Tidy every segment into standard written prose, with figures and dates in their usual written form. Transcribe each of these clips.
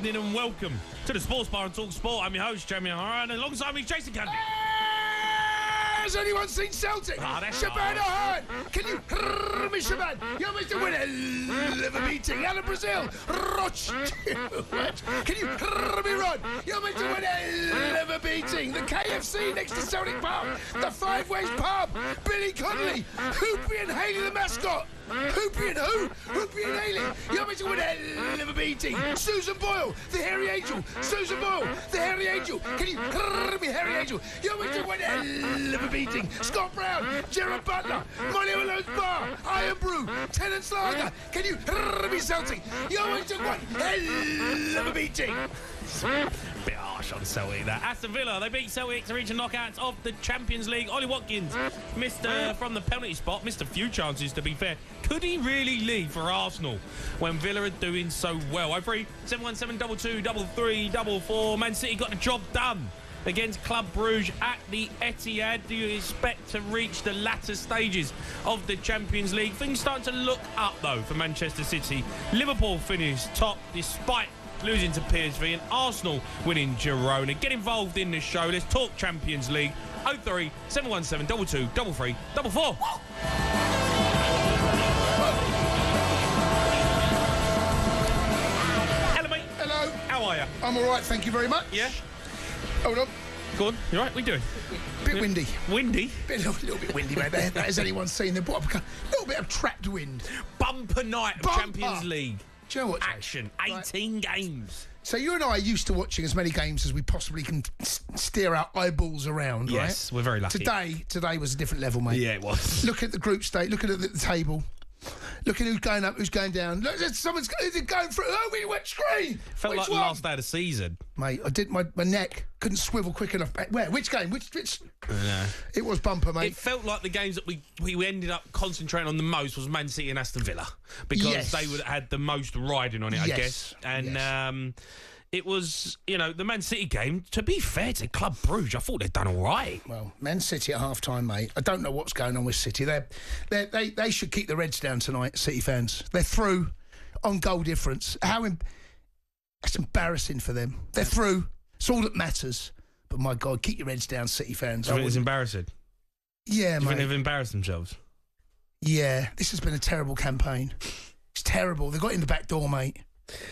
evening and welcome to the Sports Bar on talkSPORT. I'm your host, Jamie O'Hara, and alongside me, Jason Cundy. Has anyone seen CELTIC? Shaban O'Hara! Can you hear me, Shaban? You're meant to win a liver meeting out of Brazil. Can you hear me, Ron? You're meant to win a liver beating. The KFC next to Celtic Park. The Five Ways Pub. Billy Connolly. Hoopy and Haley the mascot. Hoopy and who? Hoopy and Haley. You're meant to win a liver beating. Susan Boyle, the hairy angel. Susan Boyle, the hairy angel. Can you hear me, hairy angel? You're meant to win a liver beating. Scott Brown, Gerard Butler, Molly Willows Bar, Iron Brew, Tennant's Lager. Can you hear me, Celtic? You're meant to win a liver beating. Bit harsh on Celtic there. Aston Villa, they beat Celtic to reach the knockouts of the Champions League. Ollie Watkins missed from the penalty spot, missed a few chances to be fair. Could he really leave for Arsenal when Villa are doing so well? 03 717 22 33 44. Man City got the job done against Club Brugge at the Etihad. Do you expect to reach the latter stages of the Champions League? Things starting to look up though for Manchester City. Liverpool finished top despite losing to PSV, and Arsenal winning Girona. Get involved in the show. Let's talk Champions League. 03 717 22 33 44. Hello, mate. Hello. How are you? I'm all right, thank you very much. Yeah? Hold on. Go on. You all right? What are you doing? Bit windy. Windy? A little bit windy, mate. That has anyone seen the bottom? A little bit of trapped wind. Bumper night of Bumper. Champions League. Do you know what, Jay? Action. 18 games. So you and I are used to watching as many games as we possibly can steer our eyeballs around, right? Yes, we're very lucky. Today was a different level, mate. Yeah, it was. Look at the group state. Look at the table. Look at who's going up, who's going down. Look, someone's going through. Oh, we went screen. Felt Which like one? the last day of the season. Mate, I did my neck couldn't swivel quick enough. Where? Which game? Which? No. It was bumper, mate. It felt like the games that we ended up concentrating on the most was Man City and Aston Villa because Yes. they would have had the most riding on it, I Yes. guess. And Yes. it was, the Man City game, to be fair to Club Brugge, I thought they'd done all right. Well, Man City at half-time, mate. I don't know what's going on with City. They should keep the Reds down tonight, City fans. They're through on goal difference. That's embarrassing for them. They're through. It's all that matters. But, my God, keep your Reds down, City fans. Do you think it's embarrassing? Yeah, Do you mate. think they've embarrassed themselves? Yeah, this has been a terrible campaign. It's terrible. They got in the back door, mate.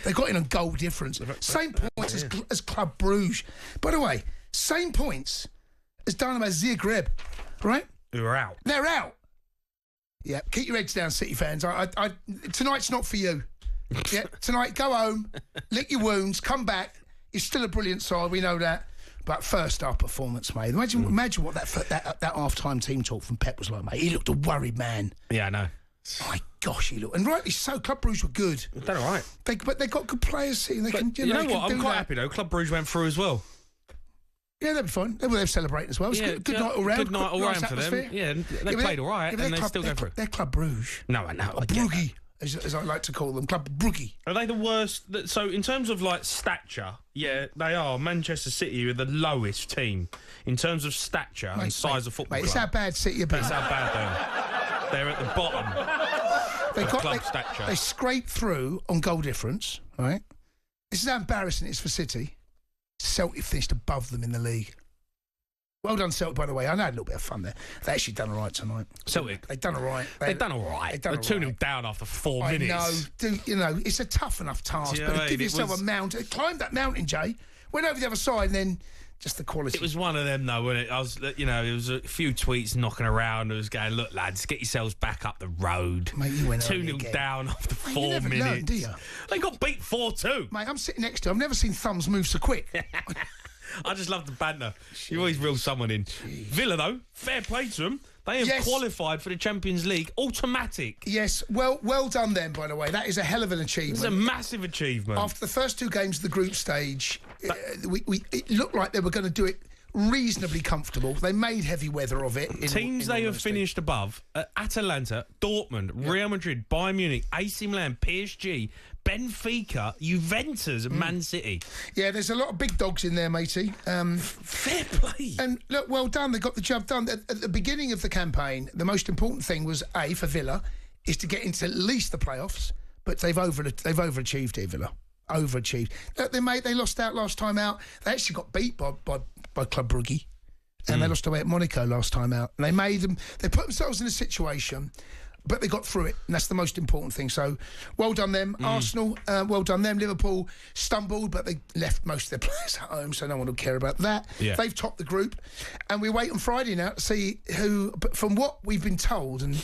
They got in on goal difference. Same points as Club Brugge. By the way, same points as Dynamo Zagreb, right? Who are out. They're out. Yeah, keep your heads down, City fans. Tonight's not for you. Yeah, tonight, go home, lick your wounds, come back. You're still a brilliant side, we know that. But first half performance, mate. Imagine what that half-time team talk from Pep was like, mate. He looked a worried man. Yeah, I know. My gosh, he looked, and rightly so. Club Brugge were good. They've done all right. But they got good players. They can, You know they can what? I'm do quite that. happy, though. Club Brugge went through as well. Yeah, they'll be fine. They're celebrating as well. It's good night all round. Good night all Nice round for them. atmosphere. Yeah, they played all right, and they still go for it. They're Club Brugge. No, I know. Or Brugge, as I like to call them. Club Brugge. Are they the worst? So, in terms of, stature, yeah, they are. Manchester City are the lowest team in terms of stature and size of football Mate, it's club. how bad City have been. It's how bad they are. They're at the bottom of club stature. They scraped through on goal difference, right? This is how embarrassing it is for City. Celtic finished above them in the league. Well done, Celtic, by the way. I know I had a little bit of fun there. They actually done all right tonight. Celtic? They've done all right. They've done all right. They're 2-0 down after 4 minutes. I know. It's a tough enough task. But give yourself a mount. Climb that mountain, Jay. Went over the other side and then just the quality. It was one of them, though, wasn't it? I was, there was a few tweets knocking around. I was going, look, lads, get yourselves back up the road. Mate, you went 2-0 down after 4 you never minutes. learn, do you? They got beat 4-2. Mate, I'm sitting next to you. I've never seen thumbs move so quick. I just love the banter. You always reel someone in. Villa, though, fair play to them. They have qualified for the Champions League. Automatic. Yes, well done then, by the way. That is a hell of an achievement. It's a massive achievement. After the first two games of the group stage, it looked like they were going to do it reasonably comfortable. They made heavy weather of it. Teams they have finished above Atalanta, Dortmund, Real Madrid, Bayern Munich, AC Milan, PSG, Benfica, Juventus and Man City. Yeah, there's a lot of big dogs in there, matey. Fair play. And look, well done. They got the job done. At the beginning of the campaign, the most important thing was, for Villa, is to get into at least the playoffs, but they've overachieved here, Villa. overachieved. They lost out last time out. They actually got beat by Club Brugge. And they lost away at Monaco last time out. And they put themselves in a situation, but they got through it. And that's the most important thing. So, well done them. Arsenal, well done them. Liverpool stumbled, but they left most of their players at home, so no one will care about that. Yeah. They've topped the group. And we wait on Friday now to see who, but from what we've been told, and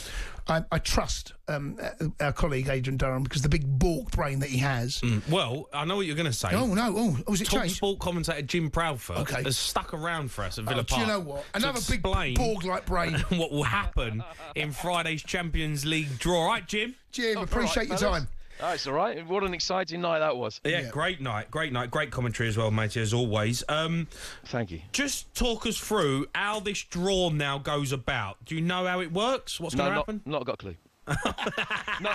I trust our colleague Adrian Durham, because the big balk brain that he has. Well, I know what you're going to say. Oh, no. Oh, was it changed? talkSPORT commentator Jim Proudfoot has stuck around for us at Villa Park. Do you know what? Another big Borg-like brain. What will happen in Friday's Champions League draw. All right, Jim? Jim, appreciate your time. Oh, it's all right. What an exciting night that was. Yeah, great night. Great commentary as well, mate, as always. Thank you. Just talk us through how this draw now goes about. Do you know how it works? What's going to happen? Not got a clue. No,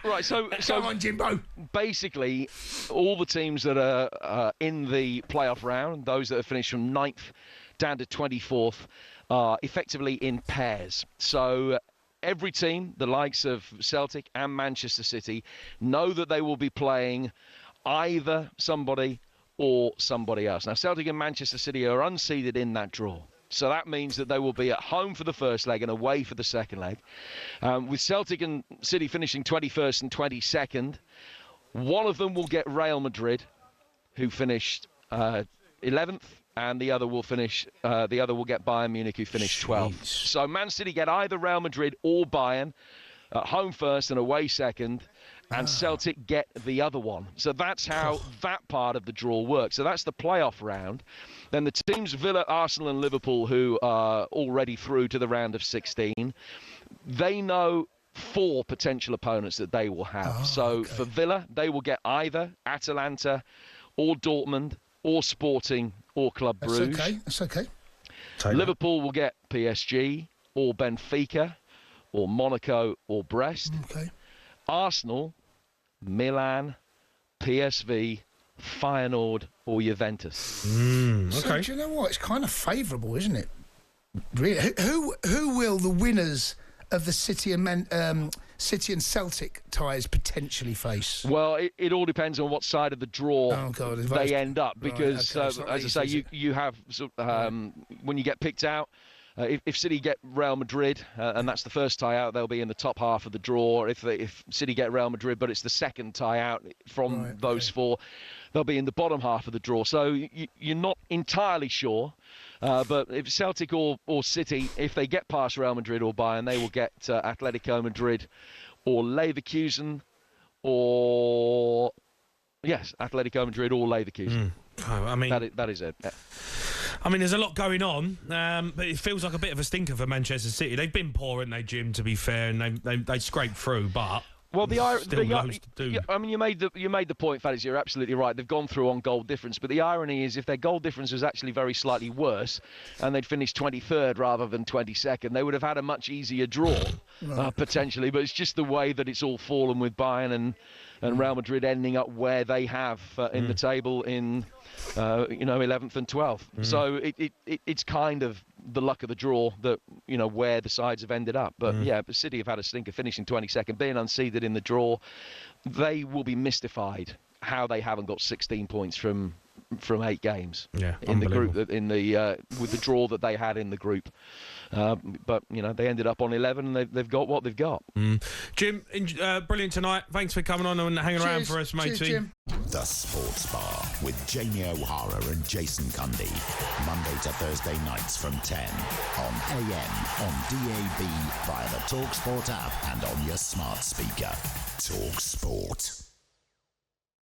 right, so Come on, Jimbo. Basically, all the teams that are in the playoff round, those that have finished from 9th down to 24th, are effectively in pairs. So every team, the likes of Celtic and Manchester City, know that they will be playing either somebody or somebody else. Now, Celtic and Manchester City are unseeded in that draw. So that means that they will be at home for the first leg and away for the second leg. With Celtic and City finishing 21st and 22nd, one of them will get Real Madrid, who finished 11th, and the other will finish. The other will get Bayern Munich, who finished 12th. So Man City get either Real Madrid or Bayern, at home first and away second, and Celtic get the other one. So that's how that part of the draw works. So that's the playoff round. Then the teams Villa, Arsenal and Liverpool, who are already through to the round of 16, they know 4 potential opponents that they will have. For Villa, they will get either Atalanta or Dortmund or Sporting or Club Brugge. That's okay. Liverpool will get PSG or Benfica or Monaco or Brest. Okay. Arsenal, Milan, PSV, Feyenoord or Juventus. So, do you know what? It's kind of favourable, isn't it? Really? Who will the winners of the City and Celtic ties potentially face? Well, it all depends on what side of the draw they end up, because as I say, you have when you get picked out. If City get Real Madrid, and that's the first tie out, they'll be in the top half of the draw. If City get Real Madrid, but it's the second tie out from those 4, they'll be in the bottom half of the draw. So you're not entirely sure. But if Celtic or City, if they get past Real Madrid or Bayern, they will get Atletico Madrid or Leverkusen or... Yes, Atletico Madrid or Leverkusen. I mean... That is it. Yeah. I mean, there's a lot going on, but it feels like a bit of a stinker for Manchester City. They've been poor, haven't they, Jim, to be fair, and they scraped through, but... Well, loads to do. I mean, you made the point, Fadis. You're absolutely right. They've gone through on goal difference, but the irony is, if their goal difference was actually very slightly worse, and they'd finished 23rd rather than 22nd, they would have had a much easier draw potentially. But it's just the way that it's all fallen with Bayern and Real Madrid ending up where they have in the table in 11th and 12th. So it's kind of the luck of the draw that where the sides have ended up. But but City have had a stinker, finishing 22nd, being unseeded in the draw. They will be mystified how they haven't got 16 points from 8 games in the group with the draw that they had in the group. But they ended up on 11 and they've got what they've got. Jim, brilliant tonight. Thanks for coming on and hanging around for us, matey. Cheers, Jim. The Sports Bar with Jamie O'Hara and Jason Cundy. Monday to Thursday nights from 10 on AM, on DAB, via the talkSPORT app and on your smart speaker. talkSPORT.